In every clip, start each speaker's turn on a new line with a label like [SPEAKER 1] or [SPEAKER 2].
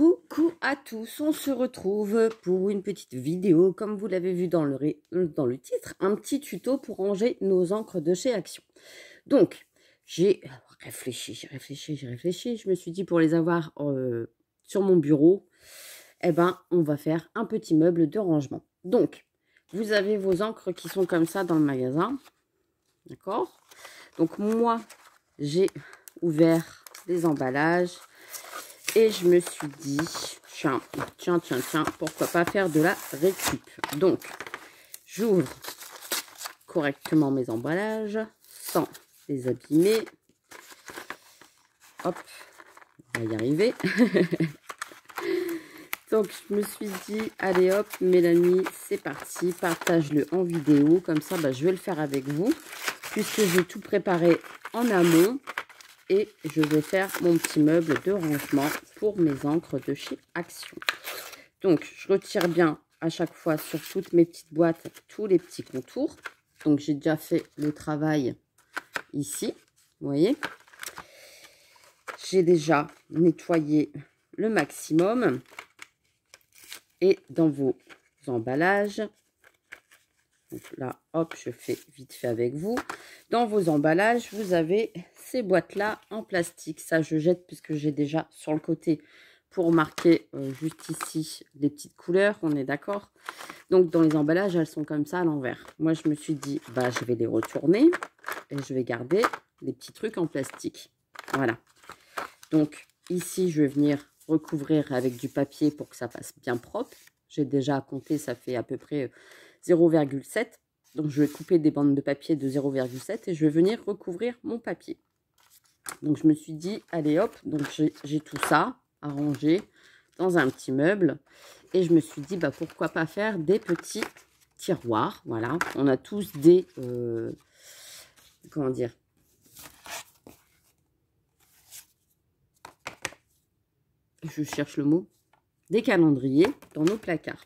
[SPEAKER 1] Coucou à tous, on se retrouve pour une petite vidéo, comme vous l'avez vu dans le titre, un petit tuto pour ranger nos encres de chez Action. Donc, j'ai réfléchi, je me suis dit pour les avoir sur mon bureau, eh ben, on va faire un petit meuble de rangement. Donc, vous avez vos encres qui sont comme ça dans le magasin, d'accord? Donc, moi, j'ai ouvert les emballages. Et je me suis dit, tiens, pourquoi pas faire de la récup. Donc, j'ouvre correctement mes emballages sans les abîmer. Hop, on va y arriver. Donc, je me suis dit, allez hop, Mélanie, c'est parti, partage-le en vidéo. Comme ça, je vais le faire avec vous, puisque j'ai tout préparé en amont. Et je vais faire mon petit meuble de rangement pour mes encres de chez Action. Donc, je retire bien à chaque fois sur toutes mes petites boîtes tous les petits contours. Donc, j'ai déjà fait le travail ici, vous voyez. J'ai déjà nettoyé le maximum. Et dans vos emballages, donc là, hop, je fais vite fait avec vous. Dans vos emballages, vous avez ces boîtes-là en plastique. Ça, je jette puisque j'ai déjà sur le côté pour marquer juste ici les petites couleurs. On est d'accord? Donc, dans les emballages, elles sont comme ça à l'envers. Moi, je me suis dit, je vais les retourner et je vais garder les petits trucs en plastique. Voilà. Donc, ici, je vais venir recouvrir avec du papier pour que ça fasse bien propre. J'ai déjà compté, ça fait à peu près 0,7. Donc, je vais couper des bandes de papier de 0,7 et je vais venir recouvrir mon papier. Donc, je me suis dit, allez hop, donc j'ai tout ça à ranger dans un petit meuble. Et je me suis dit, pourquoi pas faire des petits tiroirs. Voilà, on a tous des, comment dire, je cherche le mot, des calendriers dans nos placards,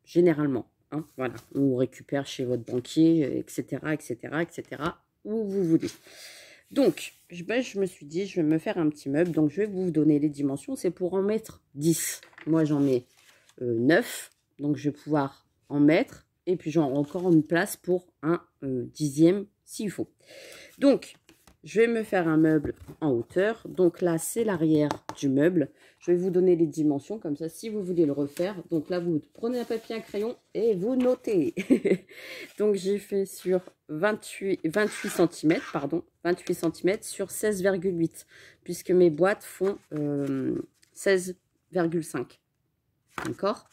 [SPEAKER 1] généralement. Hein, voilà, on récupère chez votre banquier, etc., où vous voulez. Donc, je me suis dit, je vais me faire un petit meuble. Donc, je vais vous donner les dimensions. C'est pour en mettre 10. Moi, j'en ai 9. Donc, je vais pouvoir en mettre. Et puis, j'aurai encore une place pour un dixième s'il faut. Donc, je vais me faire un meuble en hauteur. Donc là, c'est l'arrière du meuble. Je vais vous donner les dimensions comme ça, si vous voulez le refaire. Donc là, vous prenez un papier, un crayon et vous notez. Donc, j'ai fait sur 28 cm, pardon, 28 cm sur 16,8 puisque mes boîtes font 16,5. D'accord?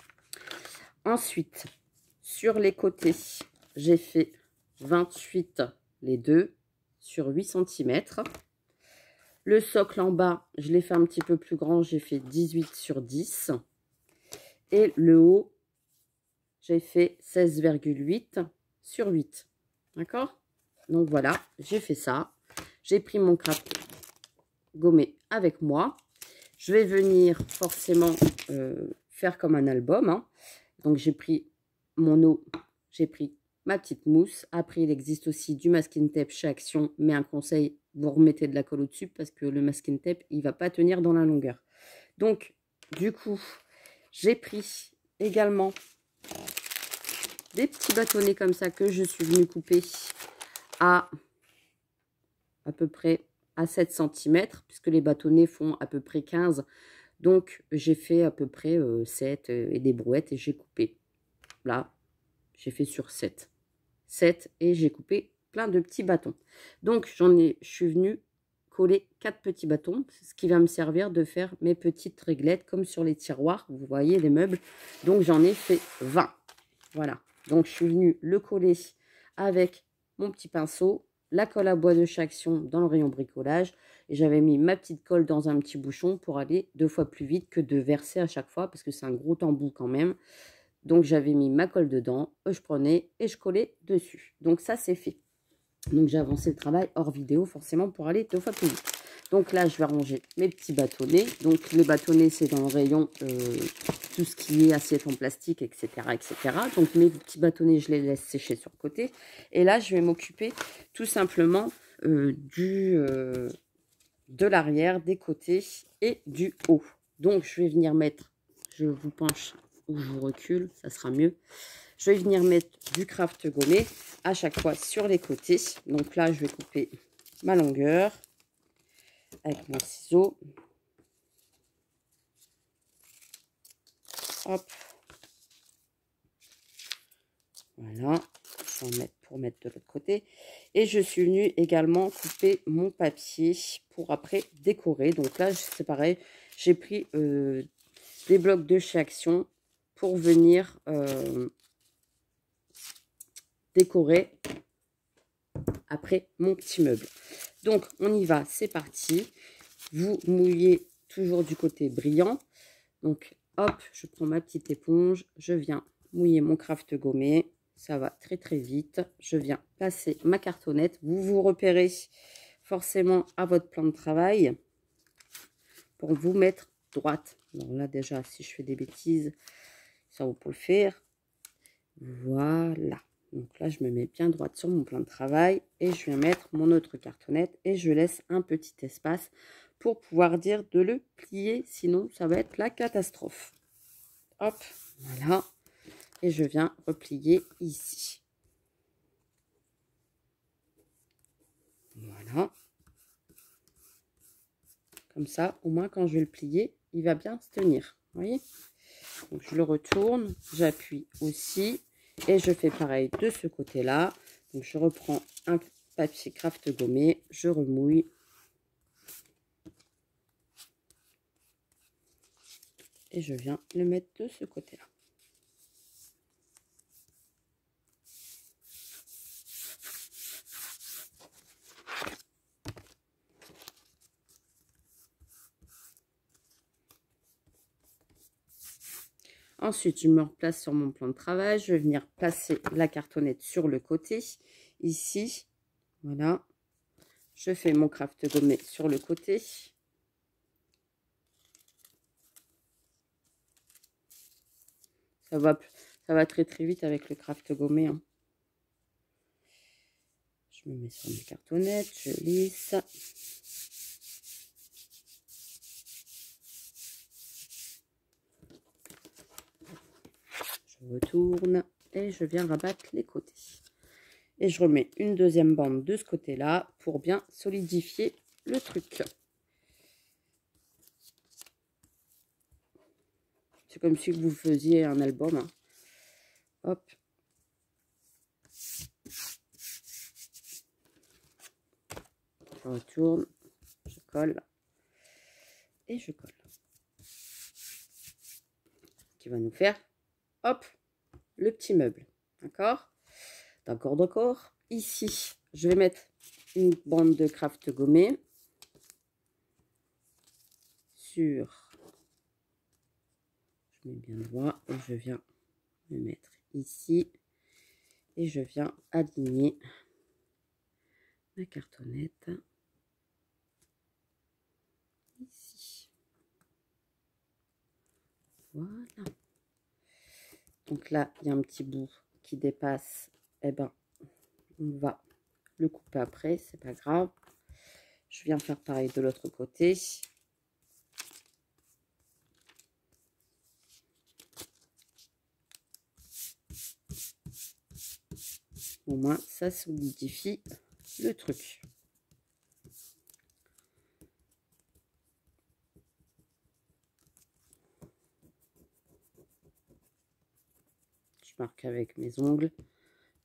[SPEAKER 1] Ensuite, sur les côtés, j'ai fait 28 les deux sur 8 cm. Le socle en bas, je l'ai fait un petit peu plus grand, j'ai fait 18 sur 10. Et le haut, j'ai fait 16,8 sur 8. D'accord? Donc voilà, j'ai fait ça. J'ai pris mon craft gommé avec moi. Je vais venir forcément faire comme un album. Hein. Donc j'ai pris mon eau, j'ai pris ma petite mousse. Après, il existe aussi du masking tape chez Action. Mais un conseil, vous remettez de la colle au-dessus parce que le masking tape, il ne va pas tenir dans la longueur. Donc, du coup, j'ai pris également des petits bâtonnets comme ça que je suis venue couper à peu près à 7 cm puisque les bâtonnets font à peu près 15. Donc, j'ai fait à peu près 7 et des brouettes et j'ai coupé. Là, j'ai fait sur 7 et j'ai coupé plein de petits bâtons. Donc, je suis venue coller 4 petits bâtons, ce qui va me servir de faire mes petites réglettes comme sur les tiroirs, vous voyez les meubles. Donc, j'en ai fait 20. Voilà. Donc, je suis venue le coller avec mon petit pinceau, la colle à bois de chez Action dans le rayon bricolage. Et j'avais mis ma petite colle dans un petit bouchon pour aller 2 fois plus vite que de verser à chaque fois parce que c'est un gros embout quand même. Donc, j'avais mis ma colle dedans, je prenais et je collais dessus. Donc, ça, c'est fait. Donc, j'ai avancé le travail hors vidéo, forcément, pour aller 2 fois plus vite. Donc, là, je vais ranger mes petits bâtonnets. Donc, les bâtonnets, c'est dans le rayon tout ce qui est assiette en plastique, etc., etc. Donc, mes petits bâtonnets, je les laisse sécher sur le côté. Et là, je vais m'occuper tout simplement de l'arrière, des côtés et du haut. Donc, je vais venir mettre, je vous penche ou je vous recule, ça sera mieux. Je vais venir mettre du craft gommé à chaque fois sur les côtés. Donc là, je vais couper ma longueur avec mon ciseau. Hop. Voilà. Je vais en mettre pour mettre de l'autre côté. Et je suis venue également couper mon papier pour après décorer. Donc là, c'est pareil. J'ai pris des blocs de chez Action pour venir décorer après mon petit meuble. Donc, on y va. C'est parti. Vous mouillez toujours du côté brillant. Donc, hop, je prends ma petite éponge. Je viens mouiller mon craft gommé. Ça va très très vite. Je viens passer ma cartonnette. Vous vous repérez forcément à votre plan de travail pour vous mettre droite. Alors là déjà, si je fais des bêtises, ça vous peut le faire. Voilà. Donc là, je me mets bien droite sur mon plan de travail et je viens mettre mon autre cartonnette et je laisse un petit espace pour pouvoir dire de le plier. Sinon, ça va être la catastrophe. Hop, voilà. Et je viens replier ici. Voilà. Comme ça, au moins, quand je vais le plier, il va bien se tenir. Vous voyez? Donc, je le retourne, j'appuie aussi. Et je fais pareil de ce côté-là. Donc, je reprends un papier craft gommé, je remouille. Et je viens le mettre de ce côté-là. Ensuite, je me replace sur mon plan de travail. Je vais venir placer la cartonnette sur le côté, ici. Voilà. Je fais mon craft gommé sur le côté. Ça va très très vite avec le craft gommé. Hein. Je me mets sur mes cartonnettes, je lisse. Je retourne et je viens rabattre les côtés. Et je remets une deuxième bande de ce côté-là pour bien solidifier le truc. C'est comme si vous faisiez un album. Hein. Hop. Je retourne, je colle et je colle. Qui va nous faire, hop, le petit meuble. D'accord? D'accord. Ici, je vais mettre une bande de craft gommé sur... Je mets bien droit et je viens me mettre ici. Et je viens aligner ma cartonnette ici. Voilà. Donc là, il y a un petit bout qui dépasse. Eh ben, on va le couper après, c'est pas grave. Je viens faire pareil de l'autre côté. Au moins, ça solidifie le truc. Je marque avec mes ongles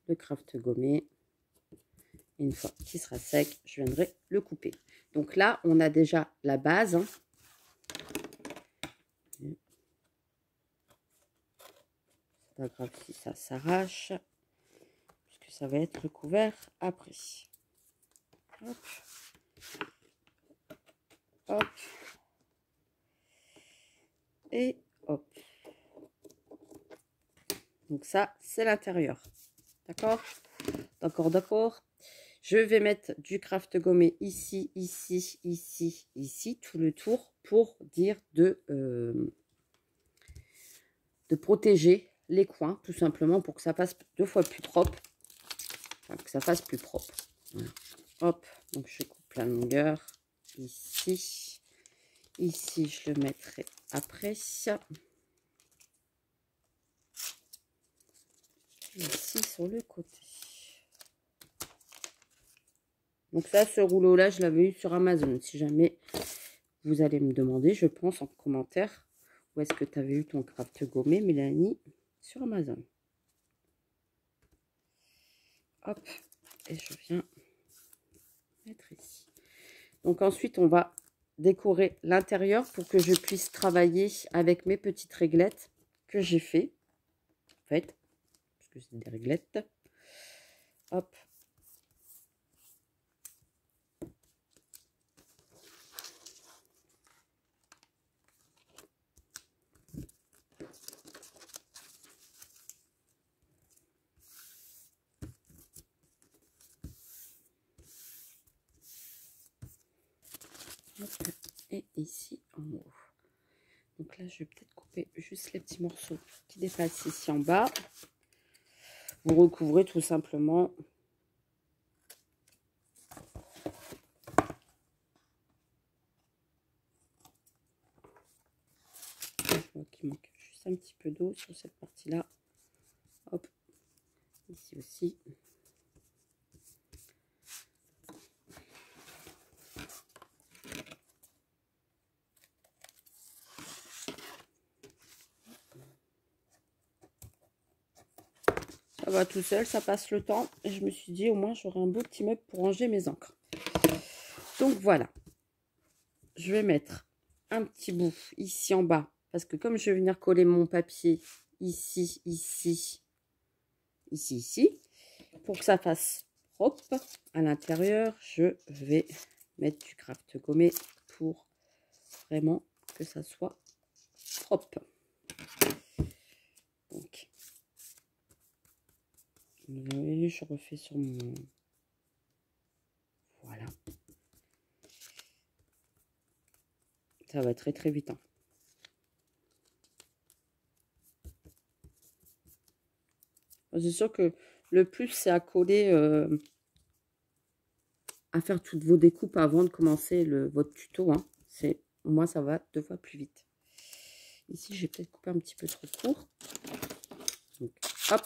[SPEAKER 1] le craft gommé. Une fois qu'il sera sec, je viendrai le couper. Donc là, on a déjà la base. Hein. C'est pas grave si ça s'arrache, puisque ça va être recouvert après. Hop. Hop. Et hop. Donc ça, c'est l'intérieur. D'accord? D'accord. Je vais mettre du craft gommé ici, ici, ici, ici, tout le tour pour dire de protéger les coins, tout simplement pour que ça fasse 2 fois plus propre. Enfin, que ça fasse plus propre. Voilà. Hop, donc je coupe la longueur ici. Ici, je le mettrai après, ici sur le côté. Donc ça, ce rouleau-là, je l'avais eu sur Amazon. Si jamais vous allez me demander, je pense, en commentaire, où est-ce que tu avais eu ton craft gommé, Mélanie, sur Amazon. Hop, et je viens mettre ici. Donc ensuite, on va décorer l'intérieur pour que je puisse travailler avec mes petites réglettes que j'ai fait, en fait, parce que c'est des réglettes. Hop. Et ici en haut. Donc là, je vais peut-être couper juste les petits morceaux qui dépassent ici en bas. Vous recouvrez tout simplement. Je vois qu'il manque juste un petit peu d'eau sur cette partie-là. Hop, ici aussi. Ça va tout seul, ça passe le temps. Et je me suis dit, au moins, j'aurai un beau petit meuble pour ranger mes encres. Donc voilà. Je vais mettre un petit bout ici en bas. Parce que comme je vais venir coller mon papier ici, ici, ici, ici, pour que ça fasse propre à l'intérieur, je vais mettre du craft gommé pour vraiment que ça soit propre. Donc, je refais sur mon... Voilà. Ça va très très vite. Hein. C'est sûr que le plus, c'est à coller, à faire toutes vos découpes avant de commencer votre tuto. Hein. Moi, ça va 2 fois plus vite. Ici, j'ai peut-être coupé un petit peu trop court. Donc, hop.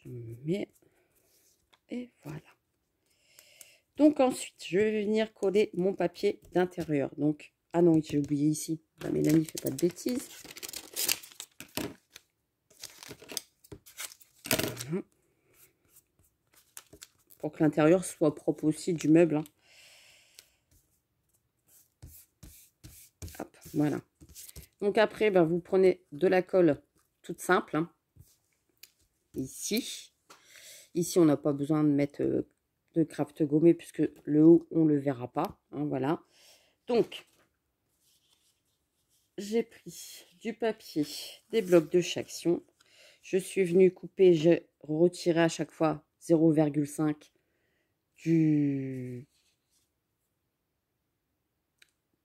[SPEAKER 1] Je me mets. Et voilà. Donc, ensuite, je vais venir coller mon papier d'intérieur. Donc, ah non, j'ai oublié ici. La Mélanie ne fait pas de bêtises. Voilà. Pour que l'intérieur soit propre aussi du meuble. Hein. Hop, voilà. Donc après, ben, vous prenez de la colle toute simple. Hein. Ici. Ici, on n'a pas besoin de mettre de craft gommé puisque le haut, on ne le verra pas. Hein, voilà. Donc, j'ai pris du papier, des blocs de Chaction. Je suis venue couper, j'ai retiré à chaque fois 0,5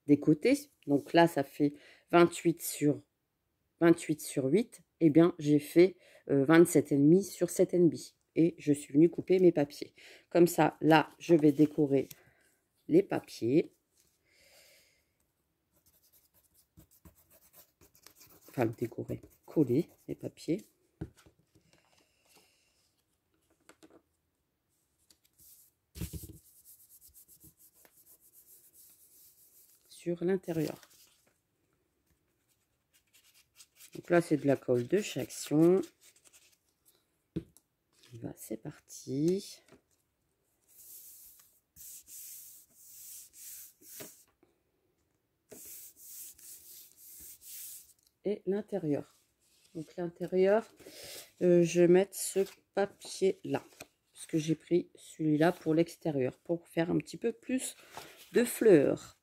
[SPEAKER 1] des côtés. Donc là, ça fait 28 sur 8. Eh bien, j'ai fait 27,5 sur 7,5. Et je suis venue couper mes papiers. Comme ça, là, je vais décorer les papiers. Enfin, décorer, coller les papiers. Sur l'intérieur. Donc là, c'est de la colle de Chaction. C'est parti. Et l'intérieur. Donc l'intérieur, je vais mettre ce papier-là. Parce que j'ai pris celui-là pour l'extérieur. Pour faire un petit peu plus de fleurs.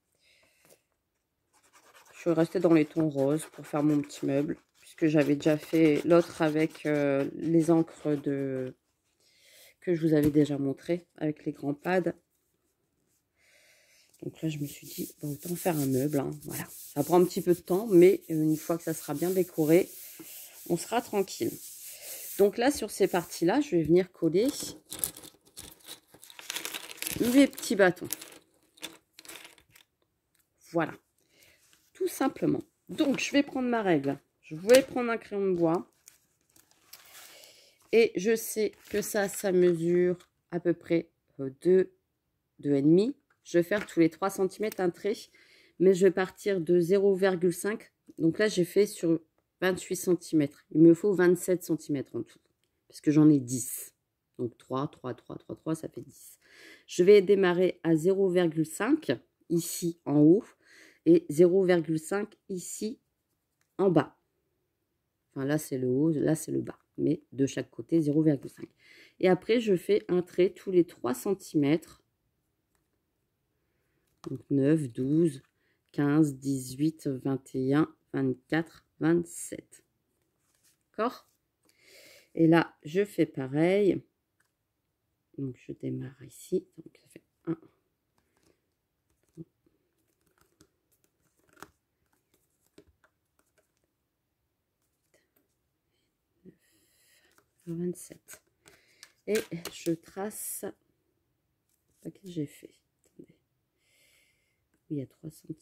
[SPEAKER 1] Je suis restée dans les tons roses pour faire mon petit meuble. Puisque j'avais déjà fait l'autre avec les encres que je vous avais déjà montré. Avec les grands pads. Donc là, je me suis dit, bah, autant faire un meuble. Hein. Voilà. Ça prend un petit peu de temps, mais une fois que ça sera bien décoré, on sera tranquille. Donc là, sur ces parties-là, je vais venir coller mes petits bâtons. Voilà. tout simplement. Donc, je vais prendre ma règle. Je vais prendre un crayon de bois. Et je sais que ça mesure à peu près 2,5. Je vais faire tous les 3 cm un trait. Mais je vais partir de 0,5. Donc là, j'ai fait sur 28 cm. Il me faut 27 cm en tout. Parce que j'en ai 10. Donc 3, 3, 3, 3, 3, ça fait 10. Je vais démarrer à 0,5 ici en haut. Et 0,5 ici en bas. Enfin là, c'est le haut, là, c'est le bas. Mais de chaque côté, 0,5. Et après, je fais un trait tous les 3 cm. Donc 9, 12, 15, 18, 21, 24, 27. D'accord? Et là, je fais pareil. Donc, je démarre ici. Donc, ça fait 1. 27. Et je trace. Qu'est-ce que j'ai fait? Attendez. Il y a 3 cm.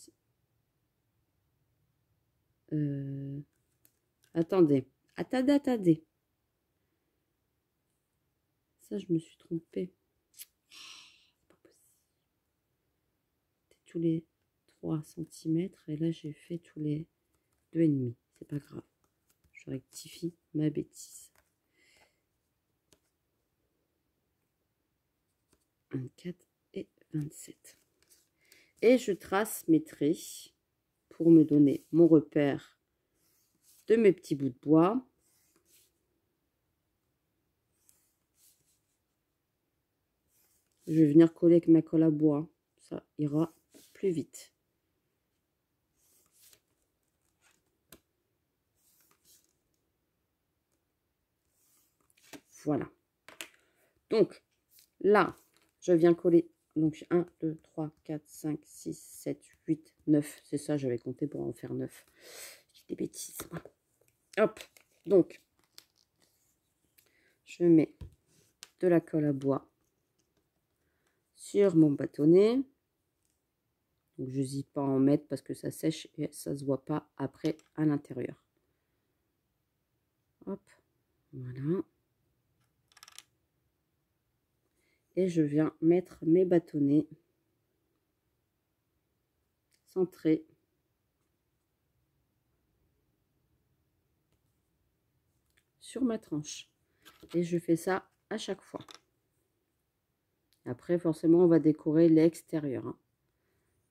[SPEAKER 1] Attendez. Attendez. Ça, je me suis trompée. C'est pas possible. C'était tous les 3 cm. Et là, j'ai fait tous les 2,5. C'est pas grave. Je rectifie ma bêtise. 24 et 27. Et je trace mes traits pour me donner mon repère de mes petits bouts de bois. Je vais venir coller avec ma colle à bois. Ça ira plus vite. Voilà. Donc, là, je viens coller. Donc, 1, 2, 3, 4, 5, 6, 7, 8, 9. C'est ça, j'avais compté pour en faire 9. J'ai des bêtises. Hop. Donc, je mets de la colle à bois sur mon bâtonnet. Donc, je n'hésite pas à en mettre parce que ça sèche et ça ne se voit pas après à l'intérieur. Hop. Voilà. Et je viens mettre mes bâtonnets centrés sur ma tranche. Et je fais ça à chaque fois. Après, forcément, on va décorer l'extérieur. Hein,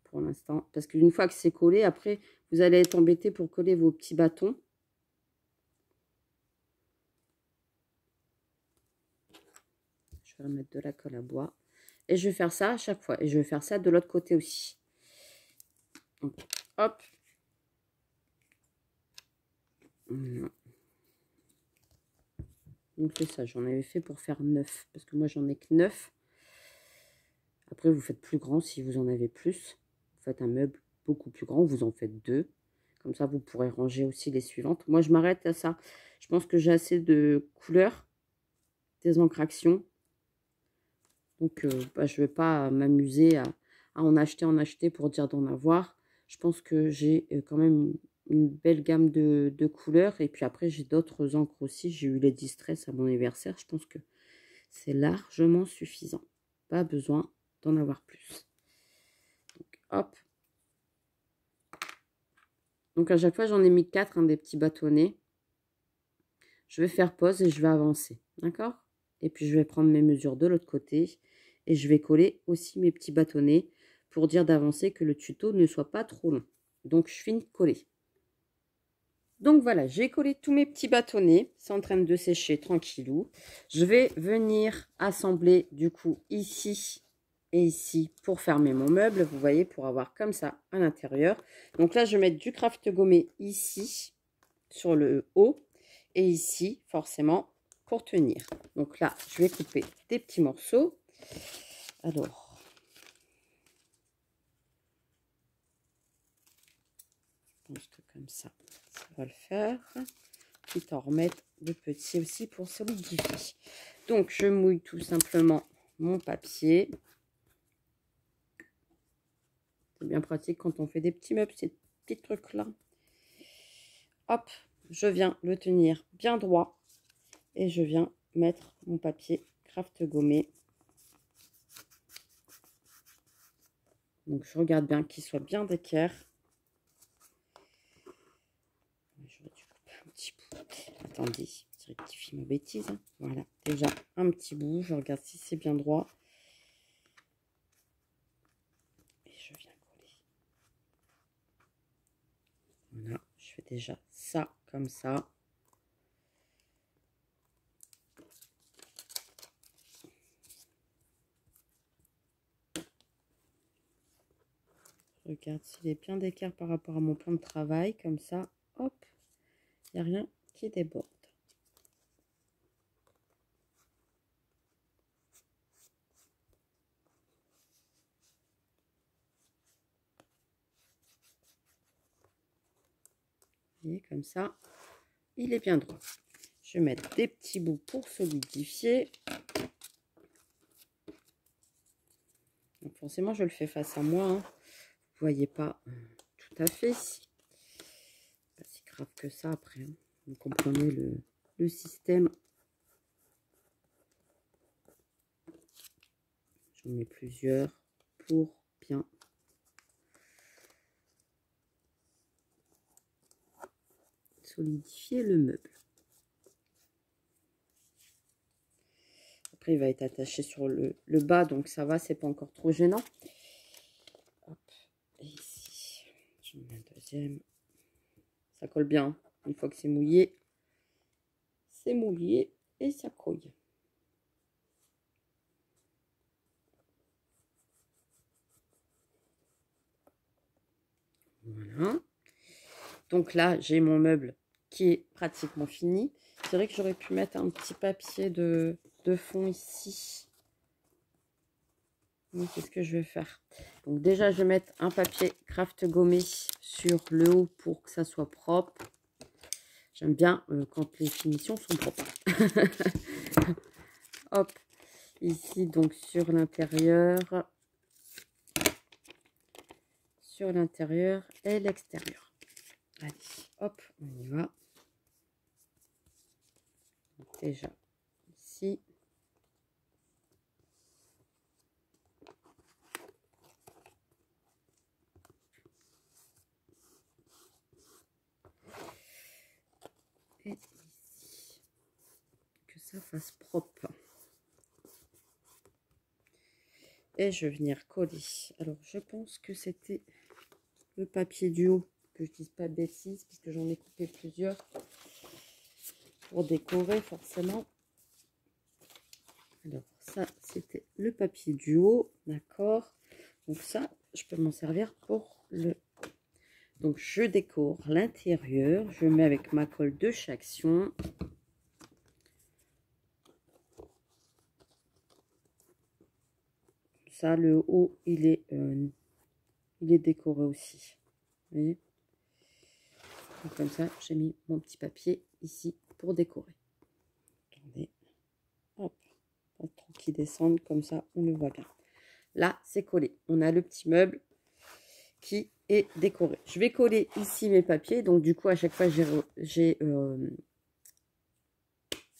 [SPEAKER 1] pour l'instant. Parce qu'une fois que c'est collé, après, vous allez être embêté pour coller vos petits bâtons. Je vais remettre de la colle à bois. Et je vais faire ça à chaque fois. Et je vais faire ça de l'autre côté aussi. Donc, hop. Donc c'est ça, j'en avais fait pour faire 9. Parce que moi, j'en ai que 9. Après, vous faites plus grand si vous en avez plus. Vous faites un meuble beaucoup plus grand, vous en faites 2. Comme ça, vous pourrez ranger aussi les suivantes. Moi, je m'arrête à ça. Je pense que j'ai assez de couleurs, des encrations. Donc, je ne vais pas m'amuser à en acheter pour dire d'en avoir. Je pense que j'ai quand même une belle gamme de couleurs. Et puis après, j'ai d'autres encres aussi. J'ai eu les Distress à mon anniversaire. Je pense que c'est largement suffisant. Pas besoin d'en avoir plus. Donc, hop. Donc, à chaque fois, j'en ai mis 4, des petits bâtonnets. Je vais faire pause et je vais avancer. D'accord? Et puis, je vais prendre mes mesures de l'autre côté. Et je vais coller aussi mes petits bâtonnets pour dire d'avancer, que le tuto ne soit pas trop long. Donc, je finis de coller. Donc, voilà, j'ai collé tous mes petits bâtonnets. C'est en train de sécher tranquillou. Je vais venir assembler, du coup, ici et ici pour fermer mon meuble. Vous voyez, pour avoir comme ça à l'intérieur. Donc là, je vais mettre du craft gommé ici, sur le haut. Et ici, forcément, pour tenir. Donc là, je vais couper des petits morceaux. Alors, je pense que comme ça va le faire. Quitte à en remettre de petits aussi pour solidifier. Donc, je mouille tout simplement mon papier. C'est bien pratique quand on fait des petits meubles, c'est petit truc là. Hop, je viens le tenir bien droit et je viens mettre mon papier craft gommé. Donc je regarde bien qu'il soit bien d'équerre. J'aurais dû couper un petit bout. Attendez, je rectifie ma bêtise. Hein. Voilà, déjà un petit bout. Je regarde si c'est bien droit. Et je viens coller. Voilà, je fais déjà ça comme ça. Regarde s'il est bien d'équerre par rapport à mon plan de travail. Comme ça, hop, il n'y a rien qui déborde. Vous voyez, comme ça, il est bien droit. Je vais mettre des petits bouts pour solidifier. Donc forcément, je le fais face à moi. Hein. Vous voyez pas tout à fait. Pas si grave que ça après. Hein. Vous comprenez le système. J'en mets plusieurs pour bien solidifier le meuble. Après, il va être attaché sur le bas, donc ça va, c'est pas encore trop gênant. Hop, et ici, je mets un deuxième. Ça colle bien. Une fois que c'est mouillé et ça colle. Voilà. Donc là, j'ai mon meuble qui est pratiquement fini. C'est vrai que j'aurais pu mettre un petit papier de fond ici. Donc, c'est ce que je vais faire. Donc déjà, je vais mettre un papier craft gommé sur le haut pour que ça soit propre. J'aime bien quand les finitions sont propres. Hop, ici donc sur l'intérieur et l'extérieur. Allez, hop, on y va. Donc, déjà ici. Et ici. Que ça fasse propre. Et je vais venir coller. Alors, je pense que c'était le papier du haut, que je dise pas de bêtises, parce que j'en ai coupé plusieurs pour décorer forcément. Alors, ça, c'était le papier du haut, d'accord. Donc ça, je peux m'en servir pour le... Donc, je décore l'intérieur. Je mets avec ma colle de chez Action. Ça, le haut, il est décoré aussi. Vous voyez? Donc, comme ça, j'ai mis mon petit papier ici pour décorer. Attendez. Hop. Pas trop qui descendent, comme ça, on le voit bien. Là, c'est collé. On a le petit meuble qui est décoré. Je vais coller ici mes papiers. Donc, du coup, à chaque fois, j'ai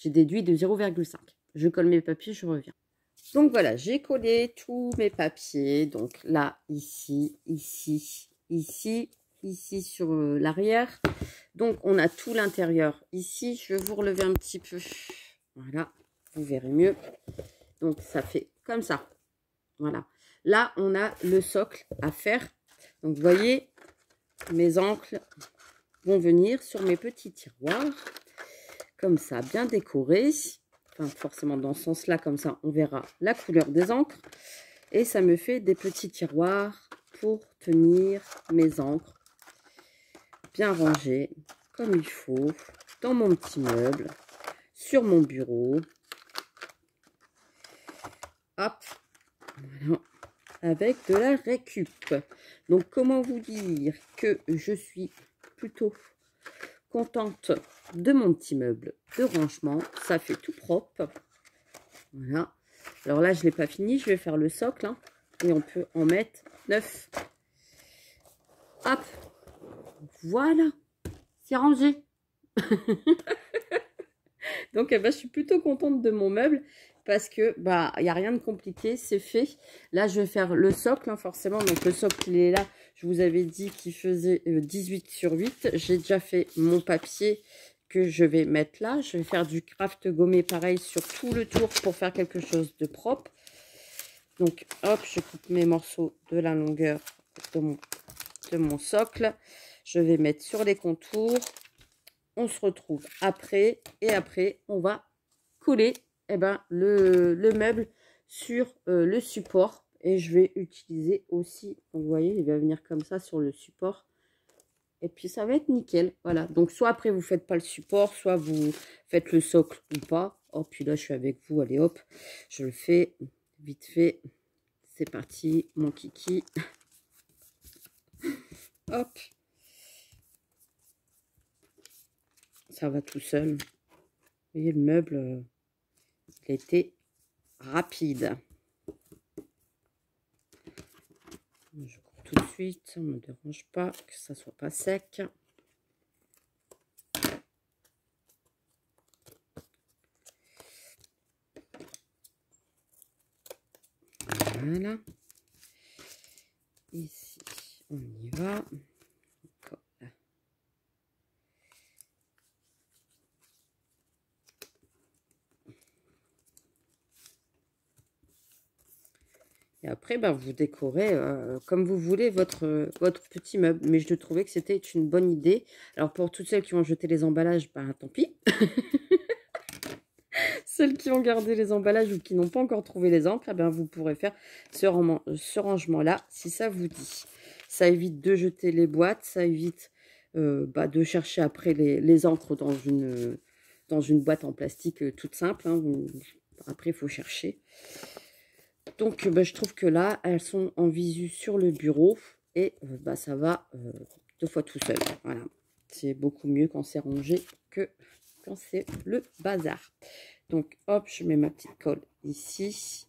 [SPEAKER 1] déduit de 0,5. Je colle mes papiers, je reviens. Donc, voilà, j'ai collé tous mes papiers. Donc, là, ici, ici, ici, ici sur l'arrière. Donc, on a tout l'intérieur ici. Je vais vous relever un petit peu. Voilà, vous verrez mieux. Donc, ça fait comme ça. Voilà. Là, on a le socle à faire. Donc, vous voyez, mes encres vont venir sur mes petits tiroirs. Comme ça, bien décorés. Enfin, forcément, dans ce sens-là, comme ça, on verra la couleur des encres. Et ça me fait des petits tiroirs pour tenir mes encres bien rangées, comme il faut, dans mon petit meuble, sur mon bureau. Hop, voilà. Avec de la récup. Donc, comment vous dire que je suis plutôt contente de mon petit meuble de rangement. Ça fait tout propre. Voilà. Alors là, je ne l'ai pas fini. Je vais faire le socle. Hein, et on peut en mettre 9. Hop. voilà, c'est rangé. Donc, je suis plutôt contente de mon meuble parce que, bah, il n'y a rien de compliqué, c'est fait. Là, je vais faire le socle, hein, forcément. Donc, le socle, il est là. Je vous avais dit qu'il faisait 18 sur 8. J'ai déjà fait mon papier que je vais mettre là. Je vais faire du craft gommé pareil sur tout le tour pour faire quelque chose de propre. Donc, hop, je coupe mes morceaux de la longueur de mon socle. Je vais mettre sur les contours. On se retrouve après et après on va coller le meuble sur le support et je vais utiliser aussi, vous voyez, il va venir comme ça sur le support et puis ça va être nickel. Voilà, donc soit après vous faites pas le support, soit vous faites le socle ou pas. Oh, puis là je suis avec vous, allez hop, je le fais vite fait. C'est parti, mon kiki. Hop. Ça va tout seul. Vous voyez, le meuble, il a été rapide. Je coupe tout de suite, ça ne me dérange pas que ça soit pas sec. Voilà. Ici, on y va. Et après, ben, vous décorez comme vous voulez votre petit meuble. Mais je trouvais que c'était une bonne idée. Alors, pour toutes celles qui ont jeté les emballages, ben, tant pis. Celles qui ont gardé les emballages ou qui n'ont pas encore trouvé les encres, eh bien, vous pourrez faire ce rangement-là si ça vous dit. Ça évite de jeter les boîtes, ça évite de chercher après les encres dans une boîte en plastique toute simple. Hein. Après, il faut chercher. Donc, je trouve que là, elles sont en visu sur le bureau et ça va 2 fois tout seul. Voilà, c'est beaucoup mieux quand c'est rangé que quand c'est le bazar. Donc, hop, je mets ma petite colle ici.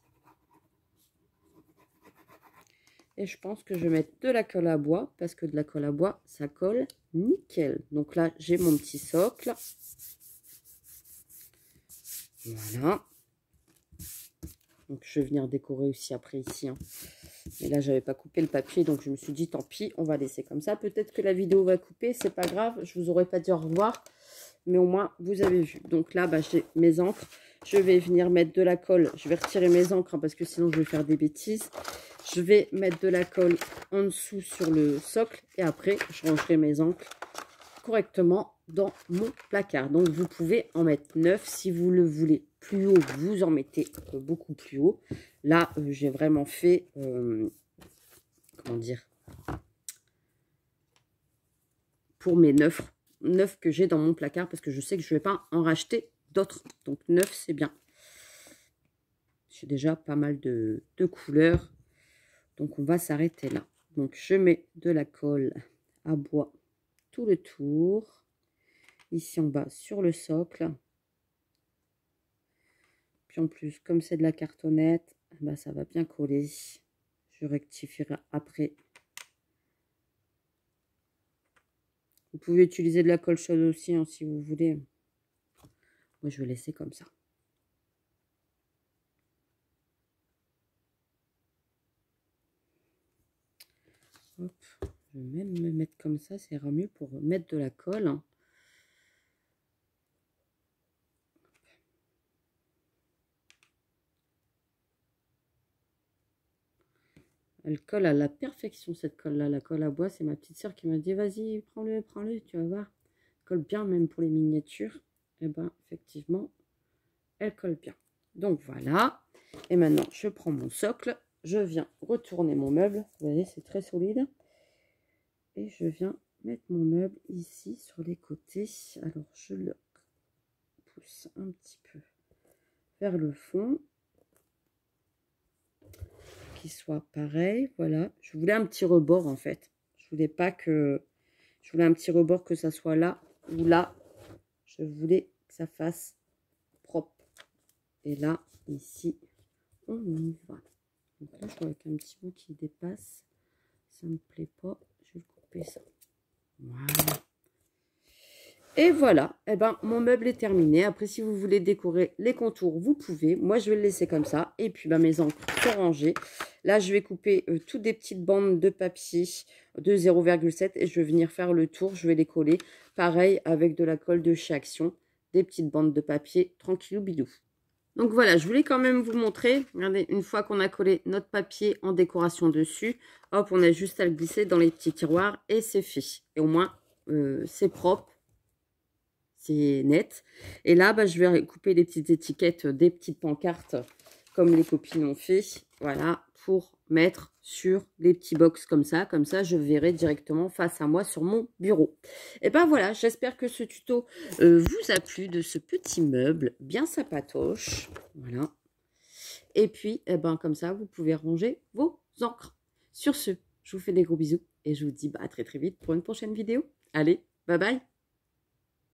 [SPEAKER 1] Et je pense que je vais mettre de la colle à bois parce que de la colle à bois, ça colle nickel. Donc là, j'ai mon petit socle. Voilà. Donc, je vais venir décorer aussi après ici. Hein. Mais là, j'avais pas coupé le papier, donc je me suis dit, tant pis, on va laisser comme ça. Peut-être que la vidéo va couper, c'est pas grave. Je vous aurais pas dit au revoir, mais au moins, vous avez vu. Donc là, j'ai mes encres. Je vais venir mettre de la colle. Je vais retirer mes encres, hein, parce que sinon, je vais faire des bêtises. Je vais mettre de la colle en dessous sur le socle. Et après, je rangerai mes encres correctement dans mon placard. Donc, vous pouvez en mettre 9. Si vous le voulez plus haut, vous en mettez beaucoup plus haut. Là, j'ai vraiment fait, comment dire, pour mes 9 que j'ai dans mon placard, parce que je sais que je ne vais pas en racheter d'autres. Donc, 9, c'est bien. J'ai déjà pas mal de couleurs. Donc, on va s'arrêter là. Donc, je mets de la colle à bois tout le tour. Ici en bas sur le socle. Puis en plus, comme c'est de la cartonnette, ça va bien coller. Je rectifierai après. Vous pouvez utiliser de la colle chaude aussi, hein, si vous voulez. Moi, je vais laisser comme ça. Hop, je vais même me mettre comme ça, ça ira mieux pour mettre de la colle. Elle colle à la perfection, cette colle-là. La colle à bois, c'est ma petite soeur qui m'a dit, vas-y, prends-le, tu vas voir. Elle colle bien, même pour les miniatures. Et effectivement, elle colle bien. Donc, voilà. Et maintenant, je prends mon socle. Je viens retourner mon meuble. Vous voyez, c'est très solide. Et je viens mettre mon meuble ici, sur les côtés. Alors, je le pousse un petit peu vers le fond. Soit pareil, voilà. Je voulais un petit rebord en fait. Je voulais un petit rebord que ça soit là ou là. Je voulais que ça fasse propre. Et là, ici, on y va. Donc là, je vois avec un petit bout qui dépasse. Ça me plaît pas. Je vais couper ça. Voilà. Et voilà, eh ben, mon meuble est terminé. Après, si vous voulez décorer les contours, vous pouvez. Moi, je vais le laisser comme ça. Et puis, mes encres sont rangées. Là, je vais couper toutes des petites bandes de papier de 0,7 et je vais venir faire le tour. Je vais les coller. Pareil, avec de la colle de chez Action. Des petites bandes de papier tranquillou bidou. Donc voilà, je voulais quand même vous montrer. Regardez, une fois qu'on a collé notre papier en décoration dessus, hop, on a juste à le glisser dans les petits tiroirs et c'est fait. Et au moins, c'est propre. C'est net. Et là, je vais couper des petites étiquettes, des petites pancartes, comme les copines ont fait. Voilà, pour mettre sur les petits box comme ça. Comme ça, je verrai directement face à moi sur mon bureau. Et ben voilà, j'espère que ce tuto vous a plu de ce petit meuble bien sympatoche. Voilà. Et puis, comme ça, vous pouvez ranger vos encres. Sur ce, je vous fais des gros bisous et je vous dis à très très vite pour une prochaine vidéo. Allez, bye bye!